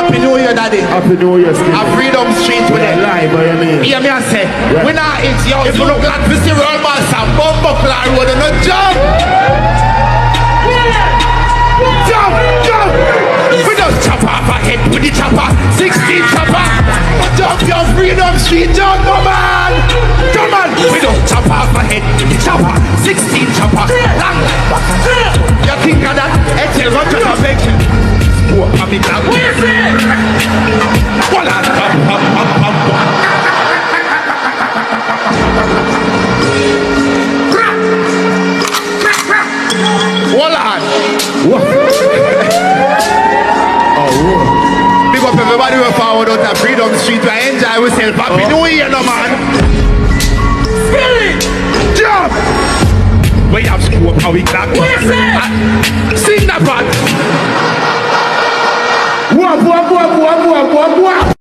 Happy New Year, Daddy. Happy New Year, Skilli. A Freedom Street with it. Live, by your name. Hear me and say, we not it's yo. If you look like Mr. Roll Master, Popcaan road and no jump. Jump. We don't chop off a head with the chopper. 16 chopper. Jump your Freedom Street, jump, no man. Come on. We don't chop off a head with the chopper. 16 chopper. Long like back. You think of that? It's a run to the Beng. Oh, I'm in that. Hold on. Hold on. Big up everybody who forward out at Freedom Street. We enjoy ourselves. Happy New Year, no man. Skilli! Jump! We have screw up how we clap. Sing that part. Wah.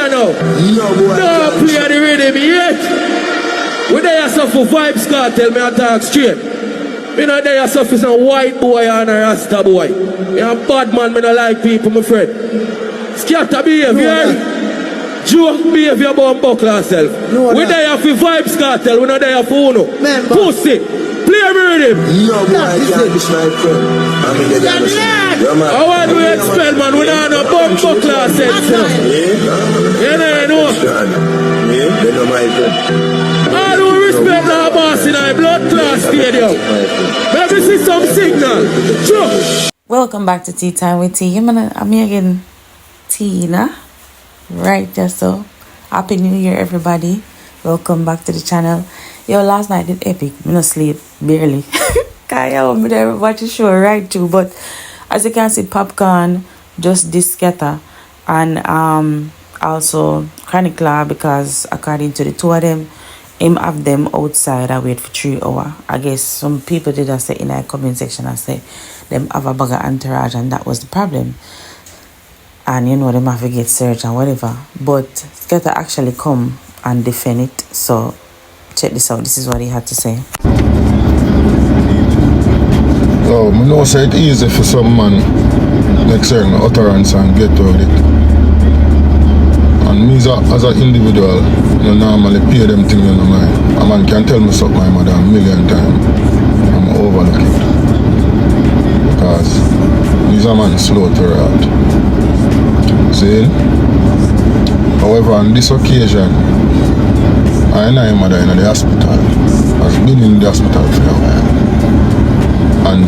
No play the rhythm yet. We there for vibes, Skatta, tell me I talk straight. Me not there for some white boy and a Rasta boy. Me a bad man, me not like people, my friend. Skatta behavior. Joke behavior about buckle yourself. We there for vibes, Skatta, we not there for uno. Pussy. Play me rhythm. No boy, I can't be my friend. I want to expel, man. We don't have no buckle yourself. You know. They know my friend. I don't respect our boss in our blood class stadium. Let me see some signal. Sure. Welcome back to Tea Time with Tea. I'm again Tina. Right there, so Happy New Year, everybody. Welcome back to the channel. Yo, last night did epic. Me no sleep, barely. Kaya, me there watch the show right too. But as you can see, Popcaan just this Skatta and also Chronicler, because according to the two of them, him have them outside and wait for 3 hours. I guess some people did say in our comment section and say them have a bag of entourage and that was the problem. And you know them have to get searched and whatever. But Skatta actually come and defend it. So Check this out. This is what he had to say. So, I know say it's easy for some man make certain utterance and get out it. And me as an individual, I normally pay them things in my mind. A man can tell me something my mother a million times. I'm overlook it. Because he's a man slow to wrath. See? However, on this occasion, I and my mother in the hospital. I've been in the hospital for a while. And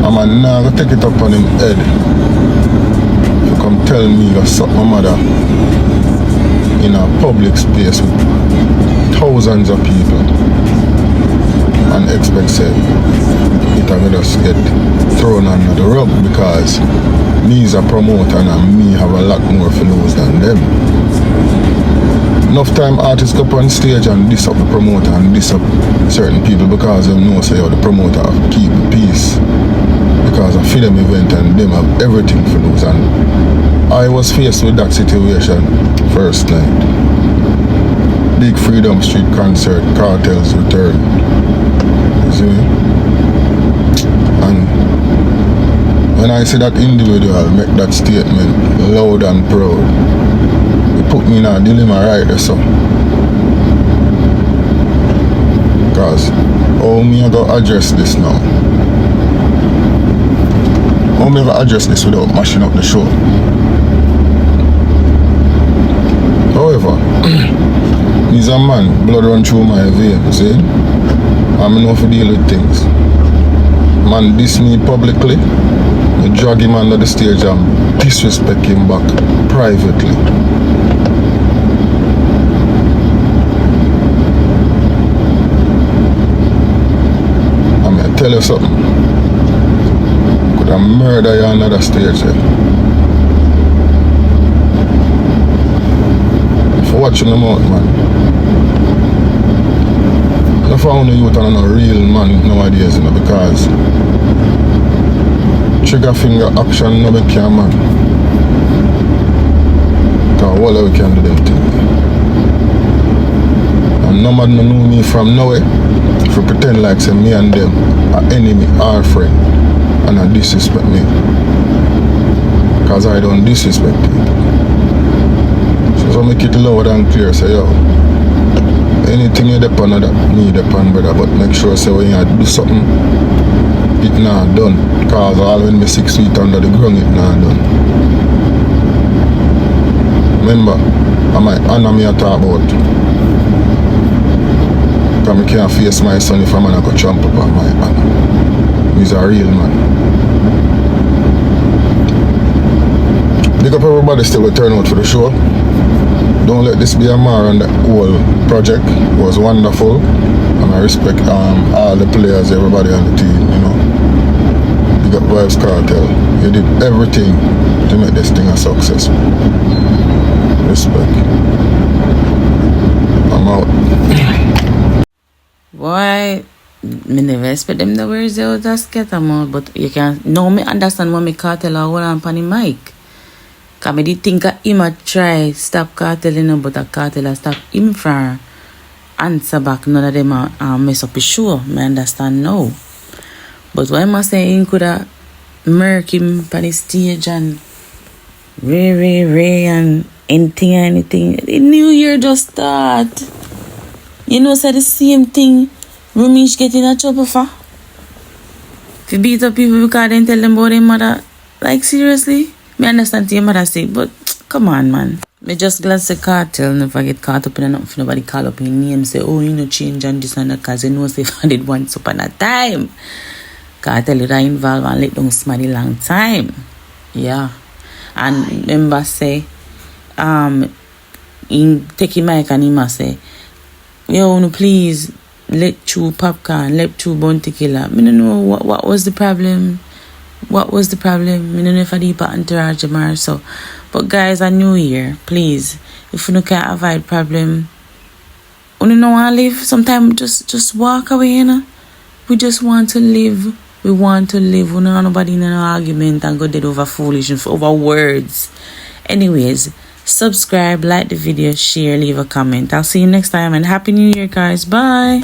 a man now go take it up on him head. You come tell me you suck my mother in a public space with thousands of people and expect say it will just get thrown under the rug because me is a promoter and me have a lot more followers than them. Enough time artists go up on stage and diss up the promoter and diss up certain people because they know say the promoter have to keep the peace because I feel them event and them have everything for lose. And I was faced with that situation first night. Big Freedom Street concert, Cartel's return. You see me? And when I see that individual make that statement loud and proud, it put me in a dilemma right there, so. Because how me I go address this now? How me I go address this without mashing up the show? However, he's a man, blood run through my veins, see? I'm enough to deal with things. Man diss me publicly, I drag him under the stage and disrespect him back privately. I'm gonna tell you something. Could I murder you on another stage here? For watching them out, man. I found the youth are not a real man nowadays, you know, because trigger finger action no make a man. Because all we can do them things. And no man know me from nowhere. If you pretend like say me and them are enemy or friend and I disrespect me. Because I don't disrespect people. So make it loud and clear, say yo. Anything you depend on that, me depend brother, but make sure say when you do something, it not done. Cause all when me 6 feet under the ground, it not done. Remember, I might honor me a talk about. Cause I can't face my son if a man go tramp up on my honor. He's a real man. Big up everybody still will turn out for the show. Don't let this be a mar on the whole project. It was wonderful. And I respect all the players, everybody on the team, you know. Big up Vibes Cartel. You did everything to make this thing a success. Respect. I'm out. Boy, me never expect them the words out of Skatta mouth, but you can now me understand what me Cartel or hold on the mic. Cause I did think him a try stop Cartel, you know, but a Cartel a stop him from answer back. None of them a mess up his show. I understand now. But what I must say, he could have murk him on the stage and Ray and anything. The new year just start. You know, say the same thing Rumish get in a trouble for. If you beat up people because they tell them about their mother. Like seriously? Me understand what your mother say, but come on, man. Me just glad say Cartel never get caught up in nothing. Nobody call up in name say, oh, you know, change and this and that, because you know, say, I did once upon a time. Cartel you are involved and let down somebody long time. Yeah. And remember say, in taking mic and him say, yo, no, please, let through Popcaan, let through Bounty Killer. Me don't know what was the problem. What was the problem? I don't know if I deep entourage or so. But guys, a new year, please. If you can't avoid problem, you don't want to live. Sometimes just walk away, you know. We just want to live. We want to live. We don't want nobody in an argument and go dead over foolishness, over words. Anyways, subscribe, like the video, share, leave a comment. I'll see you next time and Happy New Year, guys. Bye.